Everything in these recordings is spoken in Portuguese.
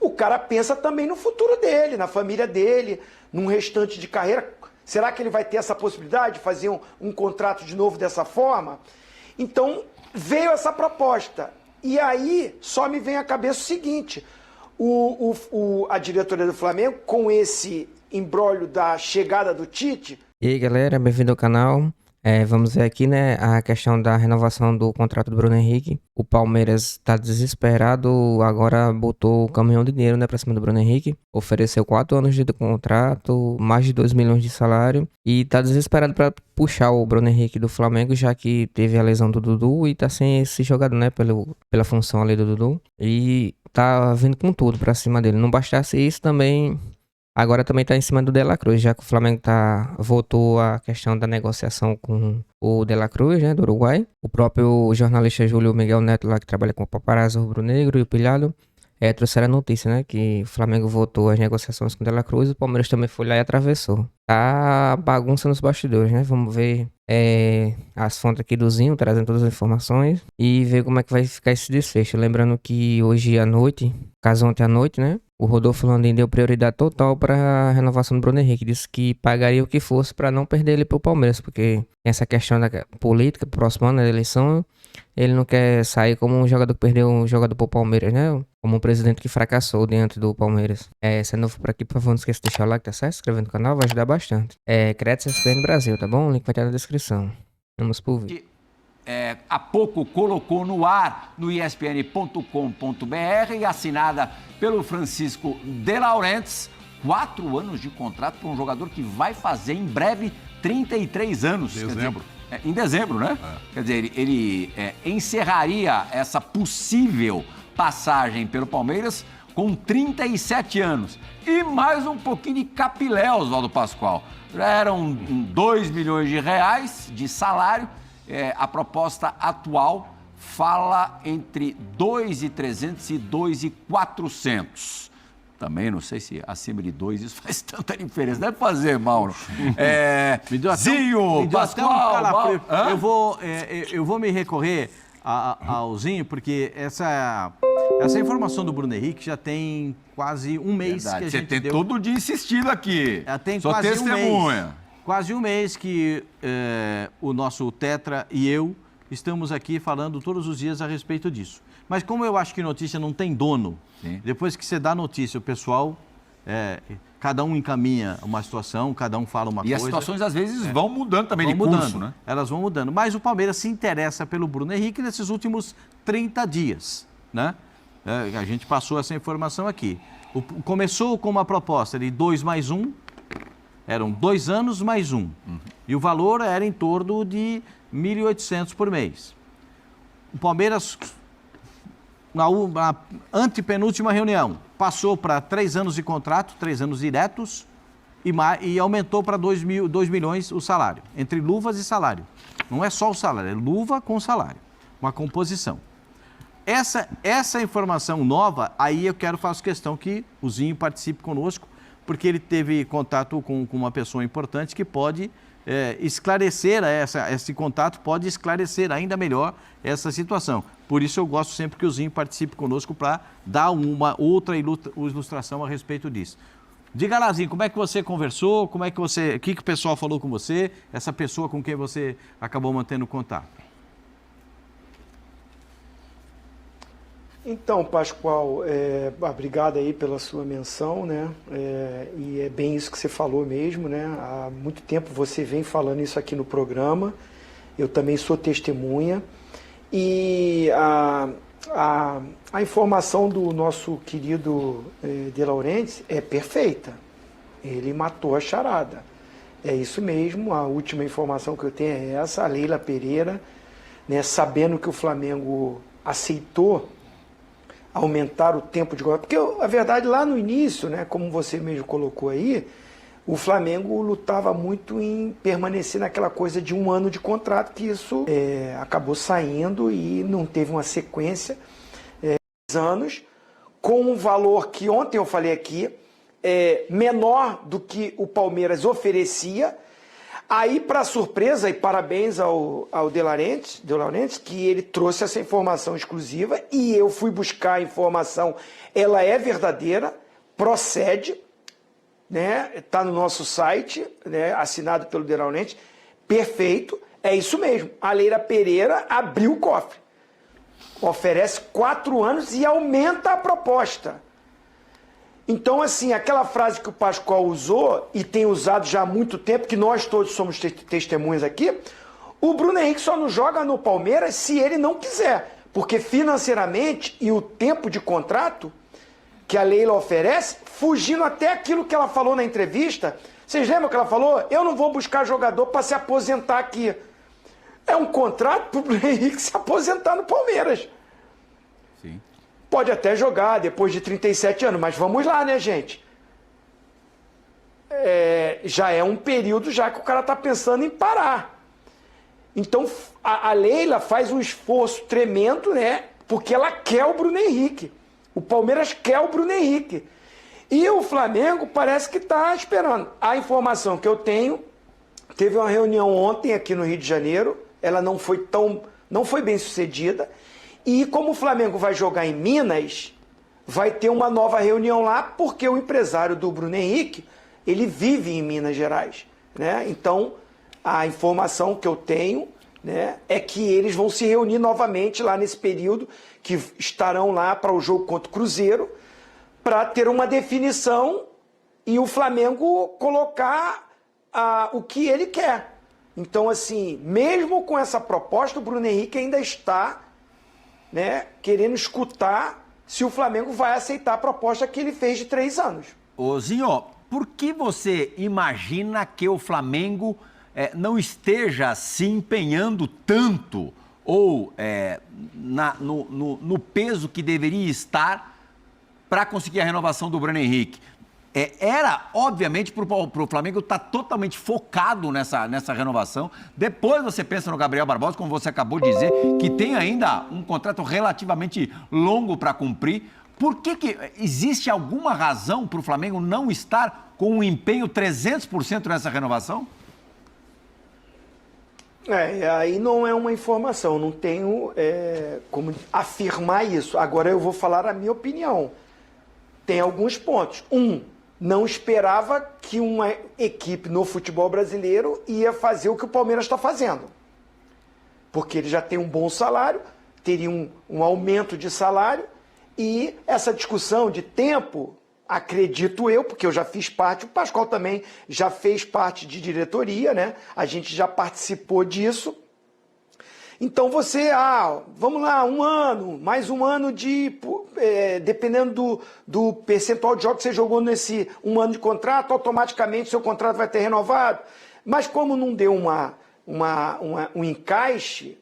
o cara pensa também no futuro dele, na família dele, num restante de carreira. Será que ele vai ter essa possibilidade de fazer um contrato de novo dessa forma? Então, veio essa proposta. E aí, só me vem à cabeça o seguinte, a diretoria do Flamengo, com esse imbróglio da chegada do Tite... E aí, galera, bem-vindo ao canal. Vamos ver aqui, né, a questão da renovação do contrato do Bruno Henrique. O Palmeiras está desesperado, agora botou o caminhão de dinheiro, né, pra cima do Bruno Henrique. Ofereceu 4 anos de contrato, mais de 2 milhões de salário. E tá desesperado para puxar o Bruno Henrique do Flamengo, já que teve a lesão do Dudu e tá sem esse jogador, né, pela função ali do Dudu. E tá vindo com tudo pra cima dele. Não bastasse isso também... Agora também está em cima do De La Cruz, já que o Flamengo voltou a questão da negociação com o De La Cruz, né, do Uruguai. O próprio jornalista Júlio Miguel Neto, lá que trabalha com o Paparazzo Rubro-Negro e o Pilhado, trouxeram a notícia, né, que o Flamengo voltou as negociações com o De La Cruz, o Palmeiras também foi lá e atravessou. Tá bagunça nos bastidores, né? Vamos ver as fontes aqui do Zinho, trazendo todas as informações e ver como é que vai ficar esse desfecho. Lembrando que hoje à noite, caso ontem à noite, né, o Rodolfo Landim deu prioridade total para a renovação do Bruno Henrique. Disse que pagaria o que fosse para não perder ele para o Palmeiras, porque essa questão da política, próximo ano da eleição, ele não quer sair como um jogador que perdeu um jogador para o Palmeiras, né? Como um presidente que fracassou diante do Palmeiras. Se é novo por aqui, por favor, não esqueça de deixar o like, tá certo? Se inscrever no canal, vai ajudar bastante. Crédito SPN Brasil, tá bom? O link vai estar na descrição. Vamos pro vídeo. Há pouco colocou no ar no espn.com.br e assinada pelo Francisco De Laurentiis, 4 anos de contrato para um jogador que vai fazer em breve 33 anos. Dezembro. Em dezembro, né? Quer dizer, ele encerraria essa possível passagem pelo Palmeiras com 37 anos. E mais um pouquinho de capilé, Oswaldo Pascoal. Já eram 2 milhões de reais de salário. A proposta atual fala entre 2.300 e 2.400. Também não sei se acima de 2 isso faz tanta diferença. Deve fazer, Mauro. Zinho, Pascoal, eu vou me recorrer ao Zinho, porque essa informação do Bruno Henrique já tem quase um mês. Verdade, que a você gente tem deu. Todo dia insistindo aqui. Tem Só quase testemunha. Quase um mês que o nosso Tetra e eu estamos aqui falando todos os dias a respeito disso. Mas como eu acho que notícia não tem dono, sim, depois que você dá notícia, o pessoal, cada um encaminha uma situação, cada um fala uma coisa. E as situações às vezes vão mudando também de curso, né? Elas vão mudando. Mas o Palmeiras se interessa pelo Bruno Henrique nesses últimos 30 dias, né? A gente passou essa informação aqui. Começou com uma proposta de 2 mais 1, eram 2 anos mais 1. E o valor era em torno de 1.800 por mês. O Palmeiras, na antepenúltima reunião, passou para 3 anos de contrato, 3 anos diretos, e aumentou para 2 milhões o salário, entre luvas e salário. Não é só o salário, é luva com salário, uma composição. Essa informação nova, aí eu faço questão que o Zinho participe conosco, porque ele teve contato com uma pessoa importante que pode esclarecer, esse contato pode esclarecer ainda melhor essa situação. Por isso eu gosto sempre que o Zinho participe conosco para dar uma outra ilustração a respeito disso. Diga lá, Zinho, como é que você conversou, o que o pessoal falou com você, essa pessoa com quem você acabou mantendo contato? Então, Pascoal, obrigado aí pela sua menção, né? E é bem isso que você falou mesmo, né? Há muito tempo você vem falando isso aqui no programa, eu também sou testemunha, e a informação do nosso querido De Laurentiis é perfeita, ele matou a charada, é isso mesmo, a última informação que eu tenho é essa, a Leila Pereira, né, sabendo que o Flamengo aceitou aumentar o tempo de contrato, porque a verdade lá no início, né, como você mesmo colocou aí, o Flamengo lutava muito em permanecer naquela coisa de 1 ano de contrato, que isso acabou saindo e não teve uma sequência, 2 anos, com um valor que ontem eu falei aqui, menor do que o Palmeiras oferecia. Aí, para surpresa, e parabéns ao De Laurentiis, que ele trouxe essa informação exclusiva e eu fui buscar a informação, ela é verdadeira, procede, né? Está no nosso site, né? Assinado pelo De Laurentiis, perfeito, é isso mesmo. A Leila Pereira abriu o cofre, oferece 4 anos e aumenta a proposta. Então, assim, aquela frase que o Pascoal usou, e tem usado já há muito tempo, que nós todos somos testemunhas aqui, o Bruno Henrique só não joga no Palmeiras se ele não quiser. Porque financeiramente e o tempo de contrato que a Leila oferece, fugindo até aquilo que ela falou na entrevista, vocês lembram que ela falou? Eu não vou buscar jogador para se aposentar aqui. É um contrato para o Bruno Henrique se aposentar no Palmeiras. Sim. Pode até jogar depois de 37 anos, mas vamos lá, né, gente? Já é um período já que o cara está pensando em parar. Então, a Leila faz um esforço tremendo, né? Porque ela quer o Bruno Henrique. O Palmeiras quer o Bruno Henrique. E o Flamengo parece que está esperando. A informação que eu tenho, teve uma reunião ontem aqui no Rio de Janeiro, ela não foi bem sucedida. E como o Flamengo vai jogar em Minas, vai ter uma nova reunião lá, porque o empresário do Bruno Henrique, ele vive em Minas Gerais, né? Então, a informação que eu tenho, né, é que eles vão se reunir novamente lá nesse período, que estarão lá para o jogo contra o Cruzeiro, para ter uma definição e o Flamengo colocar o que ele quer. Então, assim, mesmo com essa proposta, o Bruno Henrique ainda está, né, querendo escutar se o Flamengo vai aceitar a proposta que ele fez de 3 anos. Ô, Zinho, por que você imagina que o Flamengo não esteja se empenhando tanto ou no peso que deveria estar para conseguir a renovação do Bruno Henrique? Era, obviamente, para o Flamengo estar totalmente focado nessa renovação. Depois você pensa no Gabriel Barbosa, como você acabou de dizer, que tem ainda um contrato relativamente longo para cumprir. Por que existe alguma razão para o Flamengo não estar com um empenho 300% nessa renovação? Aí não é uma informação, não tenho como afirmar isso. Agora eu vou falar a minha opinião. Tem alguns pontos. Não esperava que uma equipe no futebol brasileiro ia fazer o que o Palmeiras está fazendo. Porque ele já tem um bom salário, teria um aumento de salário, e essa discussão de tempo, acredito eu, porque eu já fiz parte, o Pascoal também já fez parte de diretoria, né? A gente já participou disso. Então você, vamos lá, mais um ano dependendo do percentual de jogos que você jogou nesse 1 ano de contrato, automaticamente seu contrato vai ter renovado. Mas como não deu um encaixe,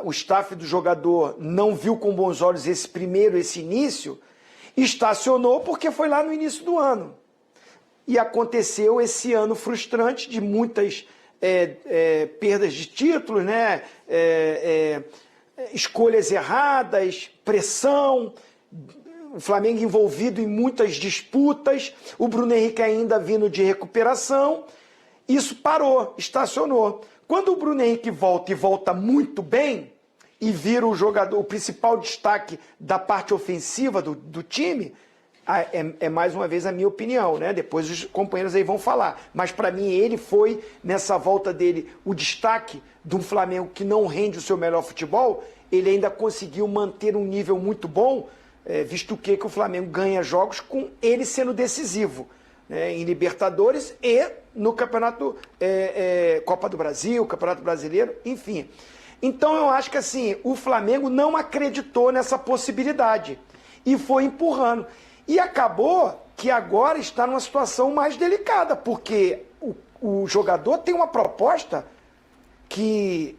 o staff do jogador não viu com bons olhos esse início, estacionou porque foi lá no início do ano. E aconteceu esse ano frustrante de muitas perdas de títulos, né? Escolhas erradas, pressão, o Flamengo envolvido em muitas disputas, o Bruno Henrique ainda vindo de recuperação, isso parou, estacionou. Quando o Bruno Henrique volta e volta muito bem, e vira o principal destaque da parte ofensiva do time, mais uma vez a minha opinião, né? Depois os companheiros aí vão falar. Mas para mim ele foi, nessa volta dele, o destaque de um Flamengo que não rende o seu melhor futebol. Ele ainda conseguiu manter um nível muito bom, visto que o Flamengo ganha jogos com ele sendo decisivo, né? Em Libertadores e no Campeonato Copa do Brasil, Campeonato Brasileiro, enfim. Então eu acho que assim, o Flamengo não acreditou nessa possibilidade e foi empurrando. E acabou que agora está numa situação mais delicada, porque o jogador tem uma proposta que,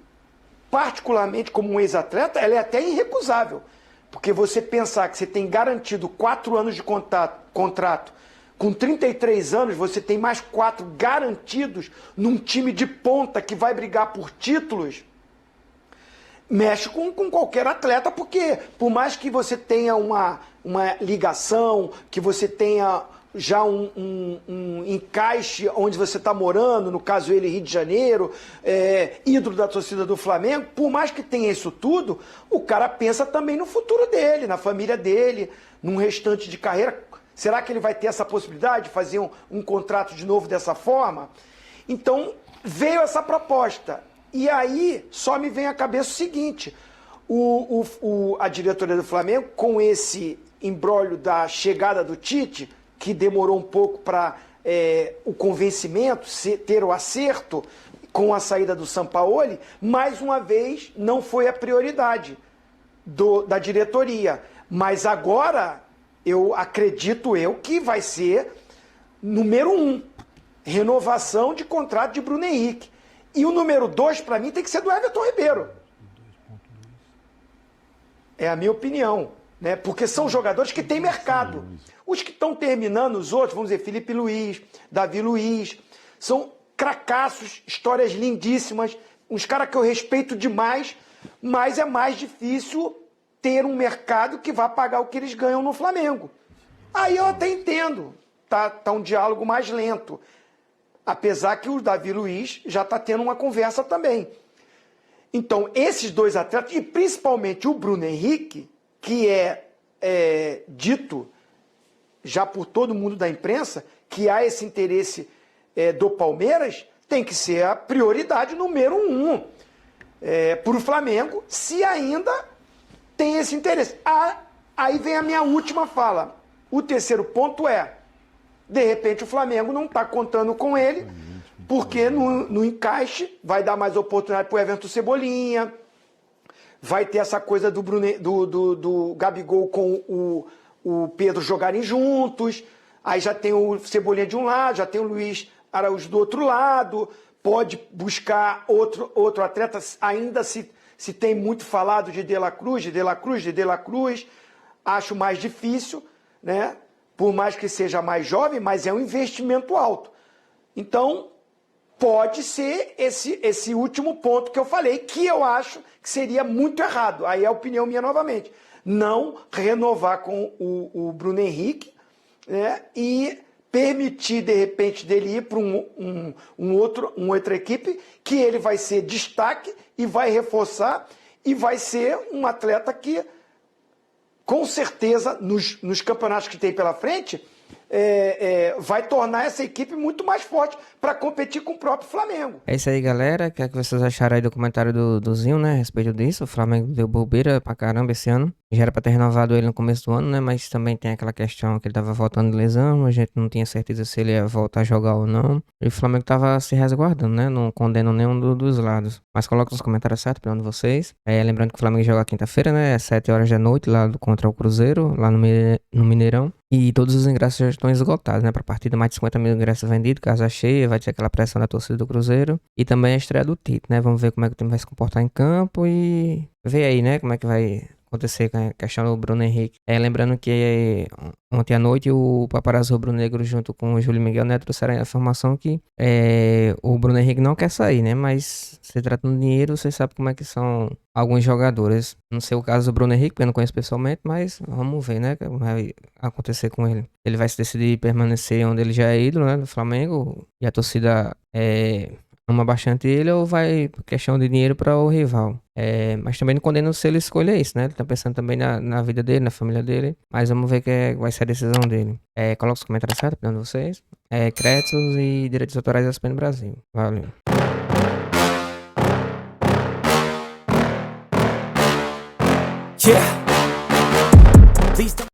particularmente como um ex-atleta, ela é até irrecusável. Porque você pensar que você tem garantido 4 anos de contrato, com 33 anos você tem mais 4 garantidos num time de ponta que vai brigar por títulos, mexe com qualquer atleta, porque por mais que você tenha uma ligação, que você tenha já um encaixe onde você está morando, no caso ele Rio de Janeiro, ídolo da torcida do Flamengo, por mais que tenha isso tudo, o cara pensa também no futuro dele, na família dele, num restante de carreira. Será que ele vai ter essa possibilidade de fazer um contrato de novo dessa forma? Então, veio essa proposta. E aí, só me vem à cabeça o seguinte, a diretoria do Flamengo, com esse imbróglio da chegada do Tite, que demorou um pouco para o convencimento, ter o acerto com a saída do Sampaoli, mais uma vez não foi a prioridade da diretoria. Mas agora, acredito que vai ser número 1, renovação de contrato de Bruno Henrique. E o número 2, para mim, tem que ser do Everton Ribeiro. É a minha opinião, né? Porque são jogadores que têm mercado. Os que estão terminando, os outros, vamos dizer, Felipe Luiz, Davi Luiz, são cracassos, histórias lindíssimas, uns caras que eu respeito demais, mas é mais difícil ter um mercado que vá pagar o que eles ganham no Flamengo. Aí eu até entendo, tá um diálogo mais lento. Apesar que o Davi Luiz já está tendo uma conversa também. Então, esses dois atletas, e principalmente o Bruno Henrique, que é dito já por todo mundo da imprensa, que há esse interesse do Palmeiras, tem que ser a prioridade número 1 para o Flamengo, se ainda tem esse interesse. Aí vem a minha última fala. O terceiro ponto de repente o Flamengo não está contando com ele, porque no encaixe vai dar mais oportunidade para o Everton Cebolinha, vai ter essa coisa do Gabigol com o Pedro jogarem juntos, aí já tem o Cebolinha de um lado, já tem o Luiz Araújo do outro lado, pode buscar outro atleta, ainda se tem muito falado de De La Cruz, acho mais difícil, né? Por mais que seja mais jovem, mas é um investimento alto. Então, pode ser esse último ponto que eu falei, que eu acho que seria muito errado. Aí é a opinião minha novamente. Não renovar com o Bruno Henrique, né? E permitir, de repente, dele ir para uma outra equipe, que ele vai ser destaque e vai reforçar, e vai ser um atleta que, com certeza, nos campeonatos que tem pela frente, vai tornar essa equipe muito mais forte para competir com o próprio Flamengo. É isso aí, galera. O que é que vocês acharam aí do comentário do Zinho, né? A respeito disso. O Flamengo deu bobeira pra caramba esse ano. Já era pra ter renovado ele no começo do ano, né? Mas também tem aquela questão que ele tava voltando de lesão. A gente não tinha certeza se ele ia voltar a jogar ou não. E o Flamengo tava se resguardando, né? Não condeno nenhum dos lados. Mas coloca nos comentários certo pra um de vocês. Lembrando que o Flamengo joga quinta-feira, né? Às 7 horas da noite, lá contra o Cruzeiro, lá no Mineirão. E todos os ingressos já estão esgotados, né? Pra partida, mais de 50 mil ingressos vendidos, casa cheia, vai ter aquela pressão da torcida do Cruzeiro. E também a estreia do Tite, né? Vamos ver como é que o time vai se comportar em campo e ver aí, né? Como é que vai acontecer com a questão do Bruno Henrique. Lembrando que ontem à noite o paparazzo rubro-negro junto com o Júlio Miguel, né, trouxeram a informação que o Bruno Henrique não quer sair, né, mas se tratando de dinheiro, você sabe como é que são alguns jogadores. Não sei o caso do Bruno Henrique, porque eu não conheço pessoalmente, mas vamos ver, né, o que vai acontecer com ele. Ele vai se decidir permanecer onde ele já é ídolo, né, do Flamengo, e a torcida ama bastante ele, ou vai por questão de dinheiro para o rival. Mas também não condeno se ele escolher isso, né? Ele tá pensando também na vida dele, na família dele. Mas vamos ver que vai ser a decisão dele. Coloca os comentários certos para vocês. Créditos e direitos autorais da ESPN Brasil. Valeu. Yeah. Please don't